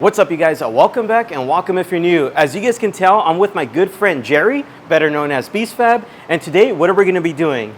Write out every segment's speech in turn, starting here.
What's up, you guys? Welcome back and welcome if you're new. As you guys can tell, I'm with my good friend Jerry, better known as Beastfab, and today what are we going to be doing?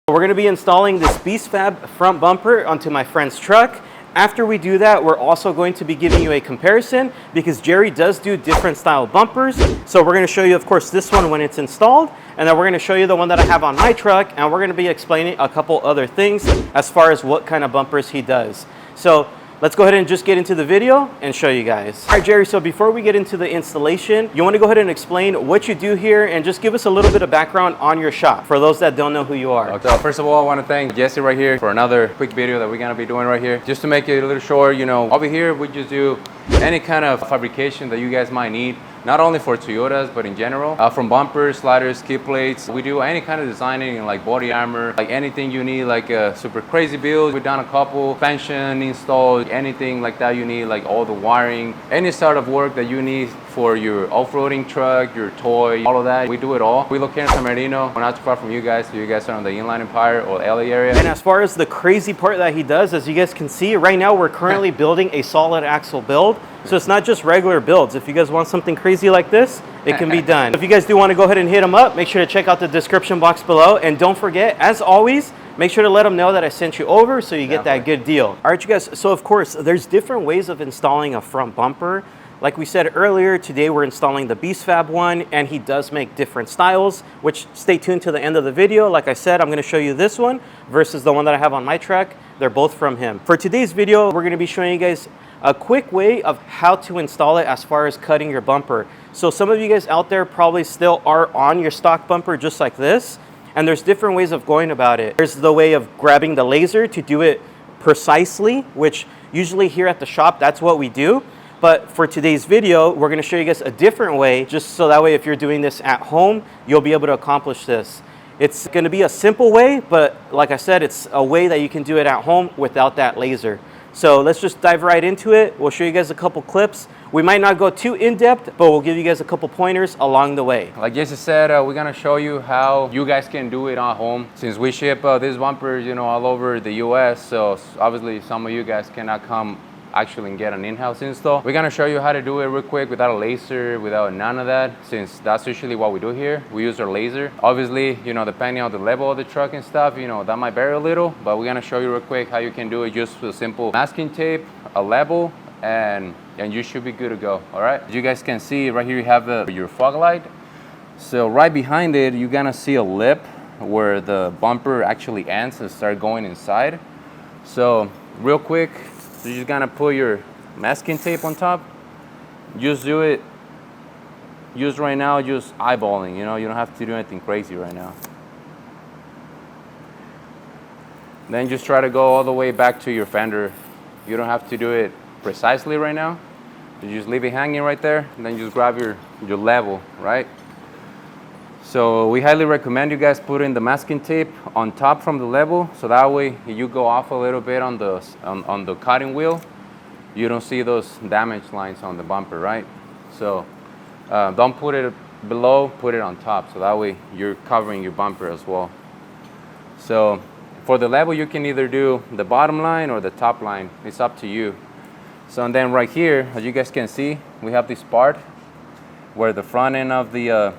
We're going to be installing this Beastfab front bumper onto my friend's truck. After we do that, we're also going to be giving you a comparison because Jerry does do different style bumpers. So we're going to show you, of course, this one when it's installed, and then we're going to show you the one that I have on my truck, and we're going to be explaining a couple other things as far as what kind of bumpers he does. So let's go ahead and just get into the video and show you guys. All right, Jerry, so before we get into the installation, you want to go ahead and explain what you do here and just give us a little bit of background on your shop for those that don't know who you are. Okay, first of all, I want to thank Jesse right here for another quick video that we're going to be doing right here. Just to make it a little short, you know, over here we just do any kind of fabrication that you guys might need. Not only for Toyotas, but in general. From bumpers, sliders, skid plates. We do any kind of designing, like body armor, like anything you need, like a super crazy build. We've done a couple, suspension installed, anything like that you need, like all the wiring, any sort of work that you need for your off-roading truck, your toy, all of that. We do it all. We located in Bernardino. We're not too far from you guys. So you guys are on the Inland Empire or LA area. And as far as the crazy part that he does, as you guys can see, right now we're currently building a solid axle build. So it's not just regular builds. If you guys want something crazy like this, it can be done. If you guys do want to go ahead and hit him up, make sure to check out the description box below. And don't forget, as always, make sure to let them know that I sent you over so you get that good deal. All right, you guys. So of course, there's different ways of installing a front bumper. Like we said earlier, today we're installing the Beastfab one, and he does make different styles, which stay tuned to the end of the video. Like I said, I'm going to show you this one versus the one that I have on my truck. They're both from him. For today's video, we're going to be showing you guys a quick way of how to install it as far as cutting your bumper. So some of you guys out there probably still are on your stock bumper just like this, and there's different ways of going about it. There's the way of grabbing the laser to do it precisely, which usually here at the shop, that's what we do. But for today's video, we're going to show you guys a different way, just so that way if you're doing this at home, you'll be able to accomplish this. It's going to be a simple way, but like I said, it's a way that you can do it at home without that laser. So let's just dive right into it. We'll show you guys a couple clips. We might not go too in-depth, but we'll give you guys a couple pointers along the way. Like Jesse said, we're gonna show you how you guys can do it at home. Since we ship these bumpers, you know, all over the US, so obviously some of you guys cannot come actually get an in-house install. We're gonna show you how to do it real quick without a laser, without none of that, since that's usually what we do here. We use our laser. Obviously, you know, depending on the level of the truck and stuff, you know, that might vary a little, but we're gonna show you real quick how you can do it just with simple masking tape, a level, and you should be good to go. All right, as you guys can see right here, you have your fog light. So right behind it, you're gonna see a lip where the bumper actually ends and start going inside. So real quick, you're just gonna put your masking tape on top. Just do it, just right now, just eyeballing, you know, you don't have to do anything crazy right now. Then just try to go all the way back to your fender. You don't have to do it precisely right now. You just leave it hanging right there, and then just grab your level, right? So we highly recommend you guys putting the masking tape on top from the level, so that way if you go off a little bit on the cutting wheel, you don't see those damage lines on the bumper, right? So don't put it below, put it on top, so that way you're covering your bumper as well. So for the level, you can either do the bottom line or the top line. It's up to you. So and then right here, as you guys can see, we have this part where the front end of the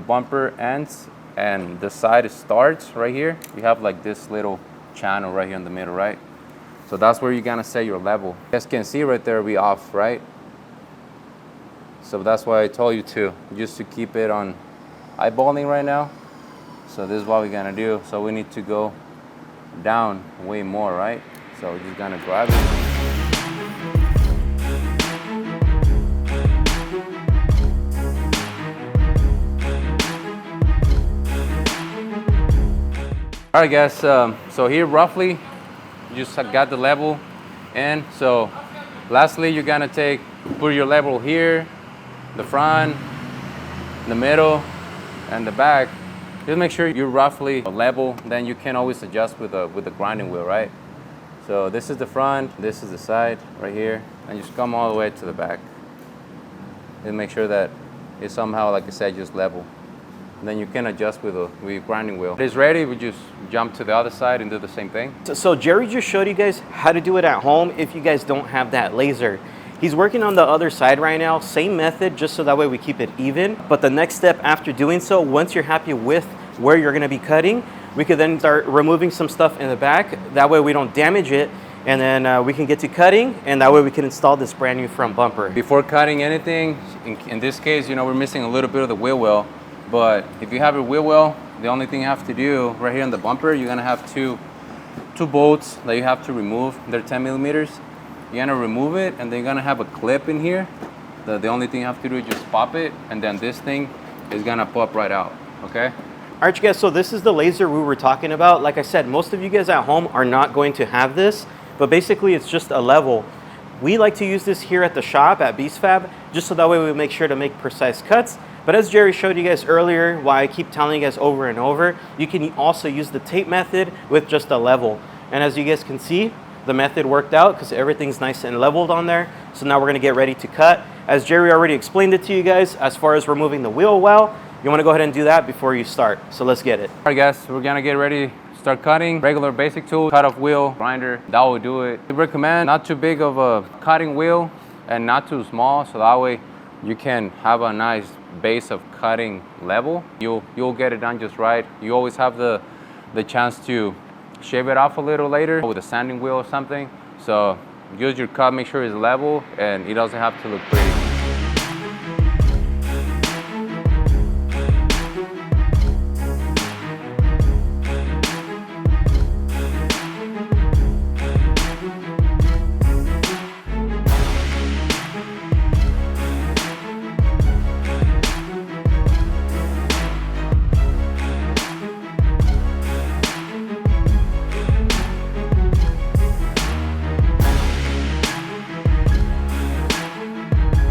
bumper ends and the side starts right here. You have like this little channel right here in the middle, right? So that's where you're gonna set your level. You guys can see right there, we off, right? So that's why I told you to, just to keep it on eyeballing right now. So this is what we're gonna do. So we need to go down way more, right? So we're just gonna grab it. All right, guys, so here roughly, you just got the level in. So lastly, you're gonna put your level here, the front, the middle, and the back. Just make sure you're roughly level, then you can always adjust with the grinding wheel, right? So this is the front, this is the side right here, and just come all the way to the back. and make sure that it's somehow, like I said, just level. And then you can adjust with your grinding wheel. When it's ready, we just jump to the other side and do the same thing. So Jerry just showed you guys how to do it at home if you guys don't have that laser. He's working on the other side right now, same method, just so that way we keep it even. But the next step after doing so, once you're happy with where you're gonna be cutting, we could then start removing some stuff in the back. That way we don't damage it, and then we can get to cutting, and that way we can install this brand new front bumper. Before cutting anything, in this case, you know, we're missing a little bit of the wheel well. But if you have your wheel well, the only thing you have to do right here on the bumper, you're gonna have two bolts that you have to remove. They're 10 millimeters. You're gonna remove it, and then you're gonna have a clip in here. The only thing you have to do is just pop it, and then this thing is gonna pop right out, okay? All right, you guys, so this is the laser we were talking about. Like I said, most of you guys at home are not going to have this, but basically it's just a level. We like to use this here at the shop at Beastfab, just so that way we make sure to make precise cuts. But as Jerry showed you guys earlier, why I keep telling you guys over and over, you can also use the tape method with just a level. And as you guys can see, the method worked out because everything's nice and leveled on there. So now we're gonna get ready to cut. As Jerry already explained it to you guys, as far as removing the wheel well, you wanna go ahead and do that before you start. So let's get it. All right, guys, we're gonna get ready to start cutting. Regular basic tool, cut off wheel, grinder, that will do it. We recommend not too big of a cutting wheel and not too small, so that way you can have a nice base of cutting level. You'll get it done just right. You always have the chance to shave it off a little later with a sanding wheel or something. So use your cut, make sure it's level, and it doesn't have to look pretty.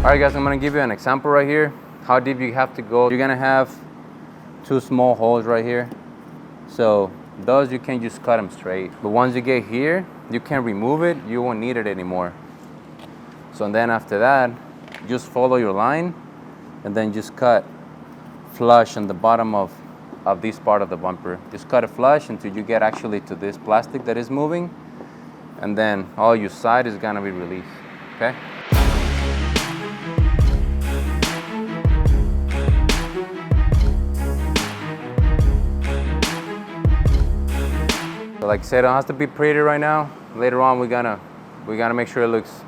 All right, guys, I'm gonna give you an example right here, how deep you have to go. You're gonna have two small holes right here. So those you can just cut them straight. But once you get here, you can remove it, you won't need it anymore. So then after that, just follow your line and then just cut flush on the bottom of this part of the bumper. Just cut it flush until you get actually to this plastic that is moving, and then all your side is gonna be released, okay? Like I said, it don't have to be pretty right now. Later on, we're gonna make sure it looks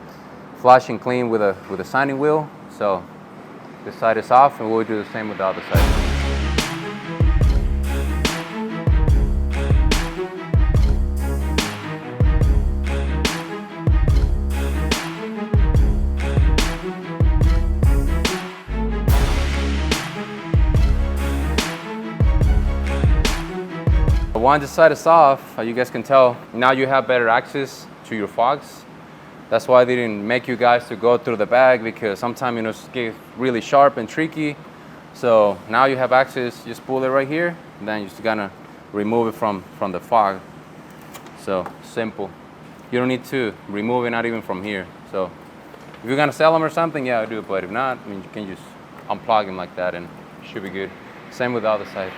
flush and clean with a sanding wheel. So this side is off, and we'll do the same with the other side. Once the side is off, you guys can tell, now you have better access to your fogs. That's why they didn't make you guys to go through the bag, because sometimes, you know, it's get really sharp and tricky. So now you have access, just pull it right here, and then you're just gonna remove it from the fog. So simple. You don't need to remove it, not even from here. So if you're gonna sell them or something, yeah, do it. But if not, I mean, you can just unplug them like that and it should be good. Same with the other side.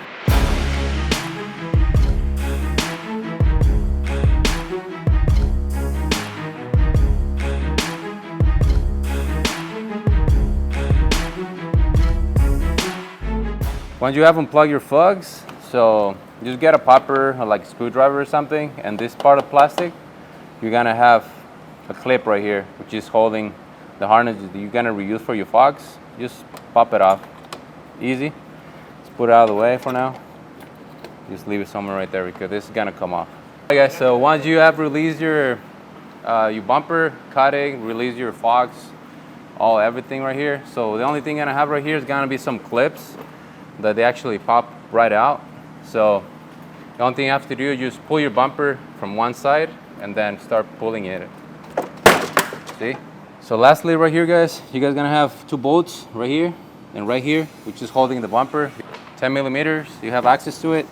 Once you have unplugged your fogs, so just get a popper or like a screwdriver or something, and this part of plastic, you're gonna have a clip right here, which is holding the harness that you're gonna reuse for your fogs. Just pop it off. Easy. Let's put it out of the way for now. Just leave it somewhere right there because this is gonna come off. Okay, guys, so once you have released your bumper, cutting, release your fogs, everything right here. So the only thing I'm gonna have right here is gonna be some clips that they actually pop right out. So the only thing you have to do is just pull your bumper from one side and then start pulling it. See? So lastly right here, guys, you guys gonna have two bolts right here and right here, which is holding the bumper. 10 millimeters, you have access to it.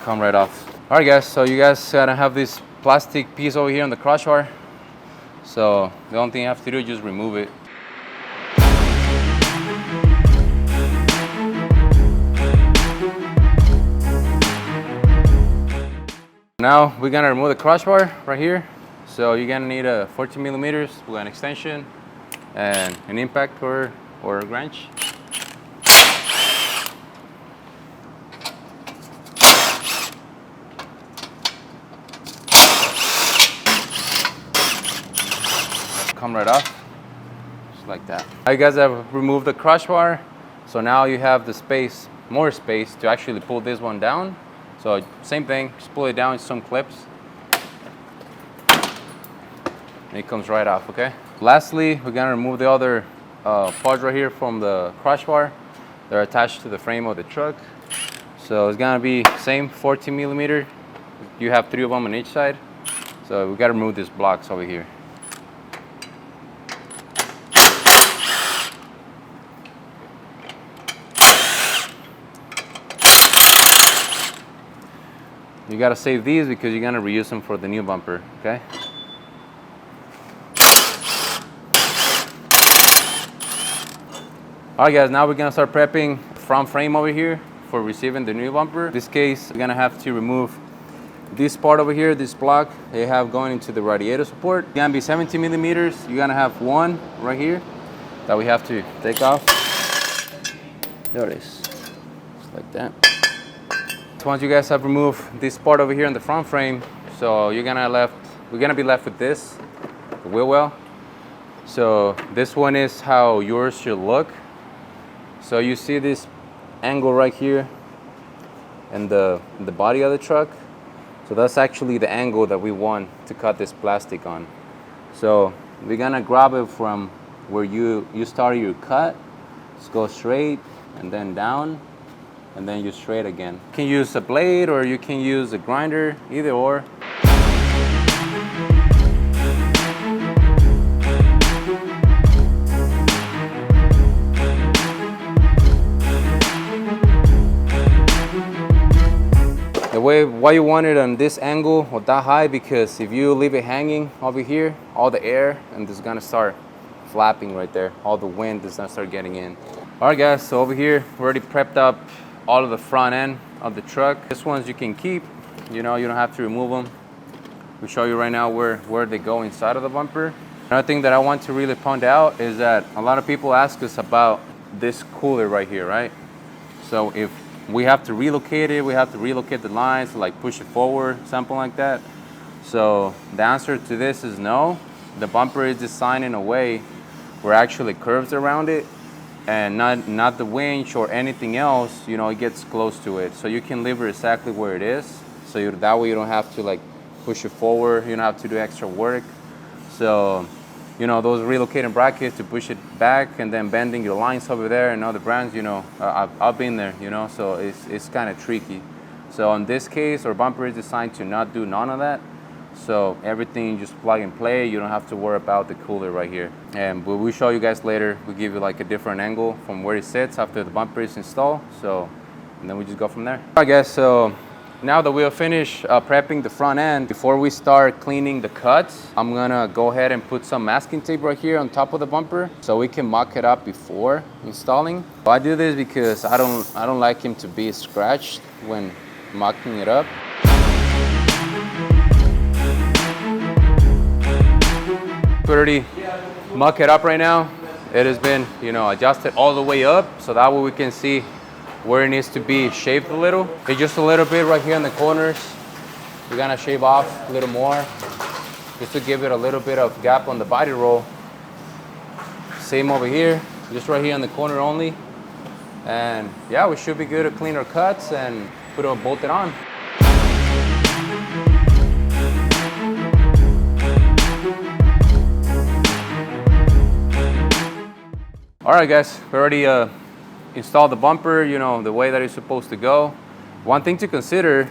Come right off. All right, guys, so you guys gotta have this plastic piece over here on the crossbar. So the only thing you have to do is just remove it. Now we're gonna remove the crossbar right here. So you're gonna need a 14 millimeters with an extension and an impact or a wrench. Come right off, just like that. Now you guys have removed the crossbar, so now you have the space, more space to actually pull this one down. So same thing, just pull it down with some clips. And it comes right off, okay? Lastly, we're gonna remove the other parts right here from the crossbar. They're attached to the frame of the truck. So it's gonna be same 14 millimeter. You have 3 of them on each side. So we gotta remove these blocks over here. You gotta save these because you're gonna reuse them for the new bumper, okay? All right guys, now we're gonna start prepping front frame over here for receiving the new bumper. In this case, we're gonna have to remove this part over here, this block they have going into the radiator support. It's gonna be 17 millimeters. You're gonna have one right here that we have to take off. There it is, just like that. Once you guys have removed this part over here in the front frame, so we're gonna be left with this, the wheel well. So this one is how yours should look. So you see this angle right here and the body of the truck. So that's actually the angle that we want to cut this plastic on. So we're gonna grab it from where you started your cut. Just go straight and then down. And then you straight again. You can use a blade or you can use a grinder, either or. Why you want it on this angle or that high, because if you leave it hanging over here, all the air and it's gonna start flapping right there. All the wind is gonna start getting in. All right guys, so over here, we already prepped up all of the front end of the truck. This ones you can keep, you know, you don't have to remove them. We'll show you right now where they go inside of the bumper. Another thing that I want to really point out is that a lot of people ask us about this cooler right here, right? So if we have to relocate it, we have to relocate the lines, like push it forward, something like that. So the answer to this is no. The bumper is designed in a way where actually curves around it, and not the winch or anything else, you know, it gets close to it. So you can leave it exactly where it is. So that way you don't have to like push it forward, you don't have to do extra work. So, you know, those relocating brackets to push it back and then bending your lines over there and other brands, you know, I've been there, you know, so it's kind of tricky. So in this case, our bumper is designed to not do none of that. So everything just plug and play. You don't have to worry about the cooler right here. And we'll show you guys later. We'll give you like a different angle from where it sits after the bumper is installed. So, and then we just go from there. All right guys, so now that we'll finish prepping the front end, before we start cleaning the cuts, I'm gonna go ahead and put some masking tape right here on top of the bumper so we can mock it up before installing. I do this because I don't like him to be scratched when mocking it up. We already muck it up right now. It has been, you know, adjusted all the way up, so that way we can see where it needs to be shaved a little. It's just a little bit right here in the corners. We're gonna shave off a little more just to give it a little bit of gap on the body roll. Same over here, just right here in the corner only. And yeah, we should be good to clean our cuts and put it bolted on. All right guys, we already installed the bumper, you know, the way that it's supposed to go. One thing to consider,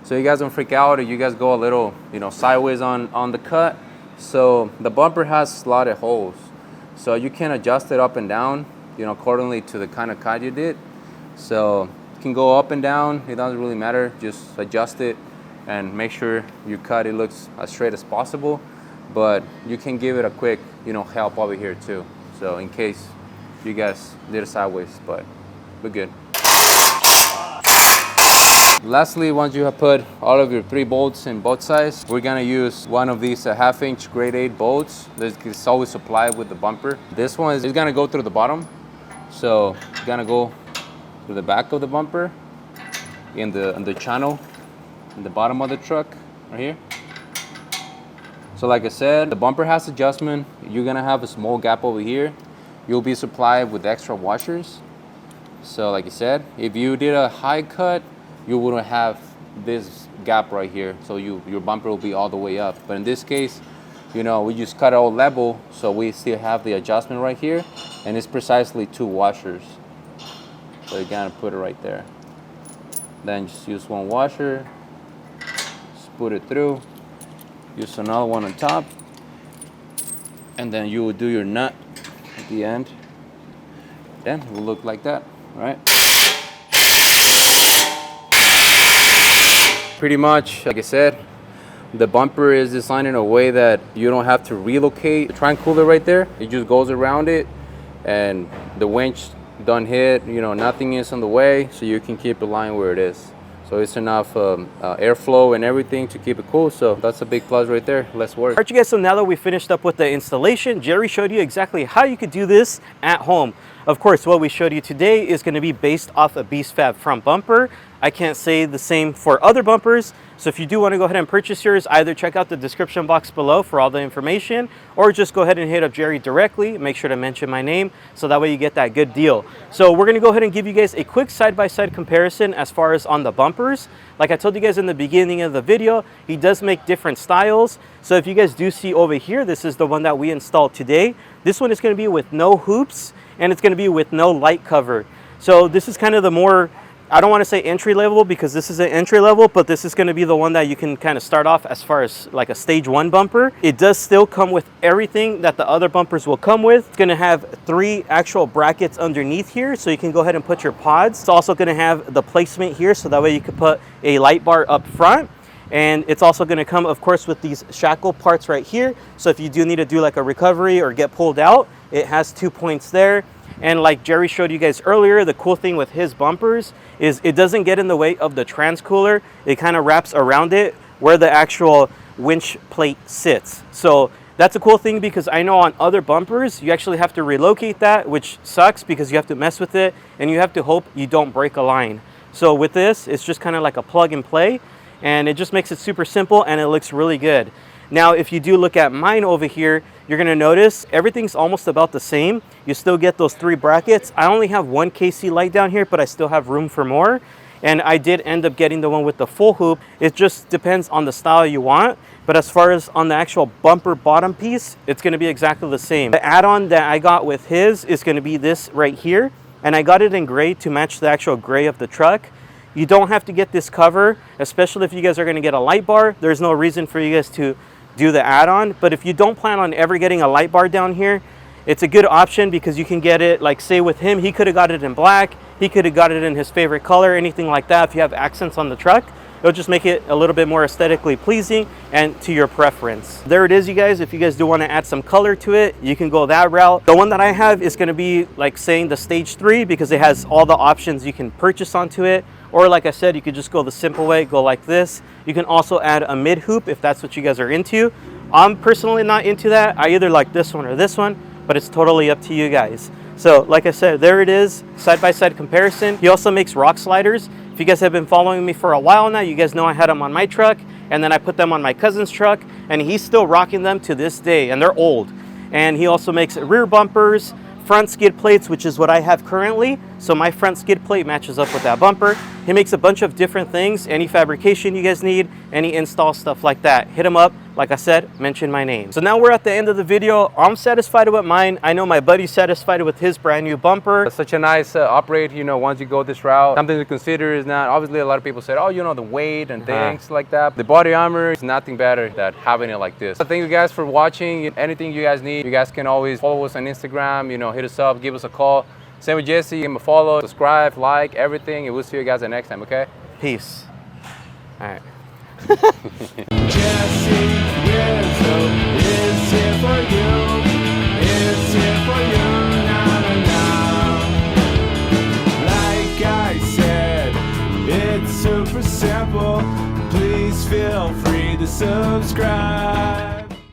so you guys don't freak out if you guys go a little, you know, sideways on the cut. So the bumper has slotted holes. So you can adjust it up and down, you know, accordingly to the kind of cut you did. So you can go up and down, it doesn't really matter, just adjust it and make sure your cut it looks as straight as possible. But you can give it a quick, you know, help over here too. So in case you guys did it sideways, but we're good. Lastly, once you have put all of your 3 bolts in both sides, we're gonna use one of these 1/2 inch grade 8 bolts. It's always supplied with the bumper. This one is gonna go through the bottom. So it's gonna go through the back of the bumper in the channel in the bottom of the truck right here. So like I said, the bumper has adjustment. You're gonna have a small gap over here. You'll be supplied with extra washers. So like I said, if you did a high cut, you wouldn't have this gap right here. So your bumper will be all the way up. But in this case, you know, we just cut it all level, so we still have the adjustment right here, and it's precisely 2 washers. So you gotta put it right there. Then just use 1 washer, just put it through, use another one on top, and then you will do your nut at the end. Then it will look like that, right? Pretty much, like I said, the bumper is designed in a way that you don't have to relocate the trunk cooler right there. It just goes around it, and the winch don't hit, you know, nothing is on the way, so you can keep the line where it is. So it's enough airflow and everything to keep it cool. So that's a big plus right there. Less work. All right, you guys, so now that we finished up with the installation, Jerry showed you exactly how you could do this at home. Of course, what we showed you today is going to be based off a Beastfab front bumper. I can't say the same for other bumpers. So if you do want to go ahead and purchase yours, either check out the description box below for all the information, or just go ahead and hit up Jerry directly. Make sure to mention my name, so that way you get that good deal. So we're going to go ahead and give you guys a quick side-by-side comparison as far as on the bumpers. Like I told you guys in the beginning of the video, he does make different styles. So if you guys do see over here, this is the one that we installed today. This one is going to be with no hoops, and it's going to be with no light cover. So this is kind of the more, I don't want to say entry level, because this is an entry level, but this is going to be the one that you can kind of start off as far as like a stage 1 bumper. It does still come with everything that the other bumpers will come with. It's going to have 3 actual brackets underneath here, so you can go ahead and put your pods. It's also going to have the placement here, so that way you can put a light bar up front. And it's also going to come, of course, with these shackle parts right here. So if you do need to do like a recovery or get pulled out, it has 2 points there. And like Jerry showed you guys earlier, the cool thing with his bumpers is it doesn't get in the way of the trans cooler. It kind of wraps around it where the actual winch plate sits. So that's a cool thing, because I know on other bumpers, you actually have to relocate that, which sucks because you have to mess with it and you have to hope you don't break a line. So with this, it's just kind of like a plug and play, and it just makes it super simple and it looks really good. Now, if you do look at mine over here, you're going to notice everything's almost about the same. You still get those 3 brackets. I only have 1 KC light down here, but I still have room for more. And I did end up getting the one with the full hoop. It just depends on the style you want. But as far as on the actual bumper bottom piece, it's going to be exactly the same. The add-on that I got with his is going to be this right here. And I got it in gray to match the actual gray of the truck. You don't have to get this cover, especially if you guys are going to get a light bar. There's no reason for you guys to do the add-on. But if you don't plan on ever getting a light bar down here, it's a good option, because you can get it, like say with him, he could have got it in black, he could have got it in his favorite color, anything like that. If you have accents on the truck, it'll just make it a little bit more aesthetically pleasing and to your preference. There it is, you guys. If you guys do want to add some color to it, you can go that route. The one that I have is going to be like saying the stage 3, because it has all the options you can purchase onto it. Or like I said, you could just go the simple way, go like this. You can also add a mid hoop if that's what you guys are into. I'm personally not into that. I either like this one or this one, but it's totally up to you guys. So like I said, there it is, side-by-side comparison. He also makes rock sliders. If you guys have been following me for a while now, you guys know I had them on my truck, and then I put them on my cousin's truck, and he's still rocking them to this day, and they're old. And he also makes rear bumpers, front skid plates, which is what I have currently. So my front skid plate matches up with that bumper. He makes a bunch of different things, any fabrication you guys need, any install stuff like that. Hit him up. Like I said, mention my name. So now we're at the end of the video. I'm satisfied with mine. I know my buddy's satisfied with his brand new bumper. It's such a nice upgrade, you know, once you go this route. Something to consider is not, obviously a lot of people said, oh, you know, the weight and things like that. The body armor is nothing better than having it like this. So thank you guys for watching. Anything you guys need, you guys can always follow us on Instagram, you know, hit us up, give us a call. Same with Jesse, give him a follow, subscribe, like, everything. And we'll see you guys the next time, okay? Peace. All right. Jesse Rizo is here for you. It's here for you. Like I said, it's super simple. Please feel free to subscribe.